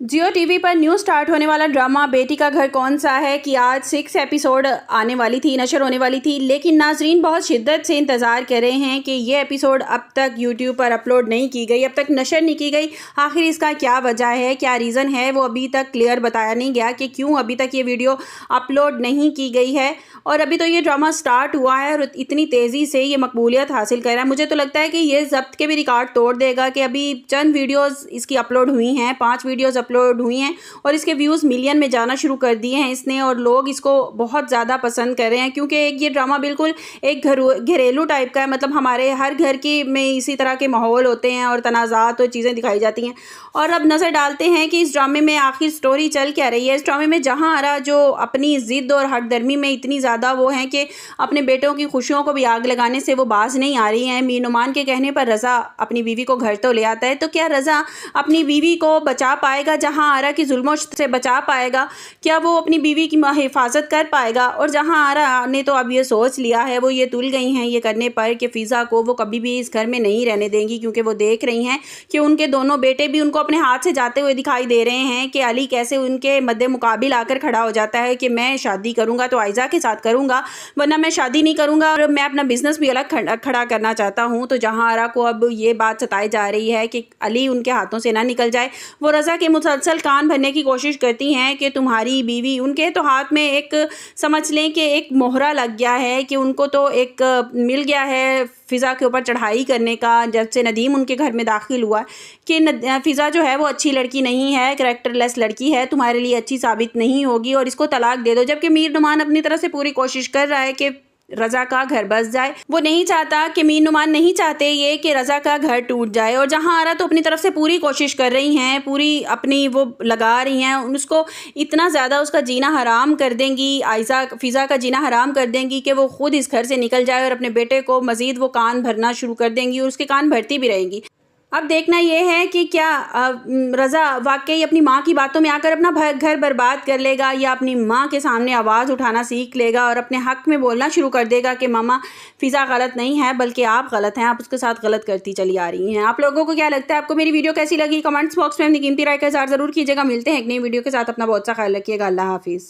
जियो TV पर new start होने वाला ड्रामा बेटी का घर कौन सा है कि आज 6 एपिसोड आने वाली थी, नशर होने वाली थी, लेकिन नाजरीन बहुत शिद्दत से इंतज़ार कर रहे हैं कि ये एपिसोड अब तक यूट्यूब पर अपलोड नहीं की गई, अब तक नशर नहीं की गई। आखिर इसका क्या वजह है, क्या रीज़न है, वो अभी तक क्लियर बताया नहीं गया कि क्यों अभी तक ये वीडियो अपलोड नहीं की गई है। और अभी तो ये ड्रामा स्टार्ट हुआ है और इतनी तेज़ी से ये मकबूलियत हासिल कर रहा है, मुझे तो लगता है कि ये ज़ब्त के भी रिकॉर्ड तोड़ देगा कि अभी चंद वीडियोज़ इसकी अपलोड हुई हैं, 5 वीडियोज़ अपलोड हुई हैं और इसके व्यूज़ मिलियन में जाना शुरू कर दिए हैं इसने, और लोग इसको बहुत ज़्यादा पसंद कर रहे हैं क्योंकि ये ड्रामा बिल्कुल एक घरेलू टाइप का है। मतलब हमारे हर घर की में इसी तरह के माहौल होते हैं और तनाज़ात और चीज़ें दिखाई जाती हैं। और अब नज़र डालते हैं कि इस ड्रामे में आखिर स्टोरी चल क्या रही है। इस ड्रामे में जहाँ आरा जो अपनी ज़िद और हठधर्मी में इतनी ज़्यादा वो हैं कि अपने बेटों की खुशियों को भी आग लगाने से वो बाज नहीं आ रही हैं। मीर नुमान के कहने पर रज़ा अपनी बीवी को घर तो ले आता है, तो क्या रज़ा अपनी बीवी को बचा पाएगा, जहाँ आरा की जुल्मों से बचा पाएगा? क्या वो अपनी बीवी की हिफाजत कर पाएगा? और जहाँ आरा ने तो अब ये सोच लिया है, वो ये तुल गई हैं ये करने पर कि फ़िज़ा को वो कभी भी इस घर में नहीं रहने देंगी, क्योंकि वो देख रही हैं कि उनके दोनों बेटे भी उनको अपने हाथ से जाते हुए दिखाई दे रहे हैं कि अली कैसे उनके मद्दे मुकाबिल आकर खड़ा हो जाता है कि मैं शादी करूँगा तो आयज़ा के साथ करूँगा, वरना मैं शादी नहीं करूँगा और मैं अपना बिजनेस भी अलग खड़ा करना चाहता हूँ। तो जहाँ आरा को अब ये बात सताई जा रही है कि अली उनके हाथों से ना निकल जाए, वो रज़ा के मुसलसल कान भरने की कोशिश करती हैं कि तुम्हारी बीवी, उनके तो हाथ में एक समझ लें कि एक मोहरा लग गया है कि उनको तो एक मिल गया है फ़िज़ा के ऊपर चढ़ाई करने का। जब से नदीम उनके घर में दाखिल हुआ कि फ़िज़ा जो है वो अच्छी लड़की नहीं है, कैरेक्टरलेस लड़की है, तुम्हारे लिए अच्छी साबित नहीं होगी और इसको तलाक दे दो। जबकि मीर नुमान अपनी तरफ से पूरी कोशिश कर रहा है कि रज़ा का घर बस जाए। वो नहीं चाहता कि मीर नुमान नहीं चाहते ये कि रज़ा का घर टूट जाए। और जहाँ आरा तो अपनी तरफ से पूरी कोशिश कर रही हैं, पूरी अपनी वो लगा रही हैं, उसको इतना ज़्यादा उसका जीना हराम कर देंगी, आयज़ा फ़िज़ा का जीना हराम कर देंगी कि वो खुद इस घर से निकल जाए और अपने बेटे को मज़ीद वो कान भरना शुरू कर देंगी और उसके कान भरती भी रहेंगी। अब देखना ये है कि क्या रज़ा वाकई अपनी माँ की बातों में आकर अपना घर बर्बाद कर लेगा या अपनी माँ के सामने आवाज़ उठाना सीख लेगा और अपने हक़ में बोलना शुरू कर देगा कि मामा फ़िज़ा गलत नहीं है बल्कि आप गलत हैं, आप उसके साथ गलत करती चली आ रही हैं। आप लोगों को क्या लगता है, आपको मेरी वीडियो कैसी लगी? कमेंट्स बॉक्स में अपनी कीमती राय का इज़हार ज़रूर कीजिएगा। मिलते हैं एक नई वीडियो के साथ, अपना बहुत सा ख्याल रखिएगा। अल्लाह हाफ़िज़।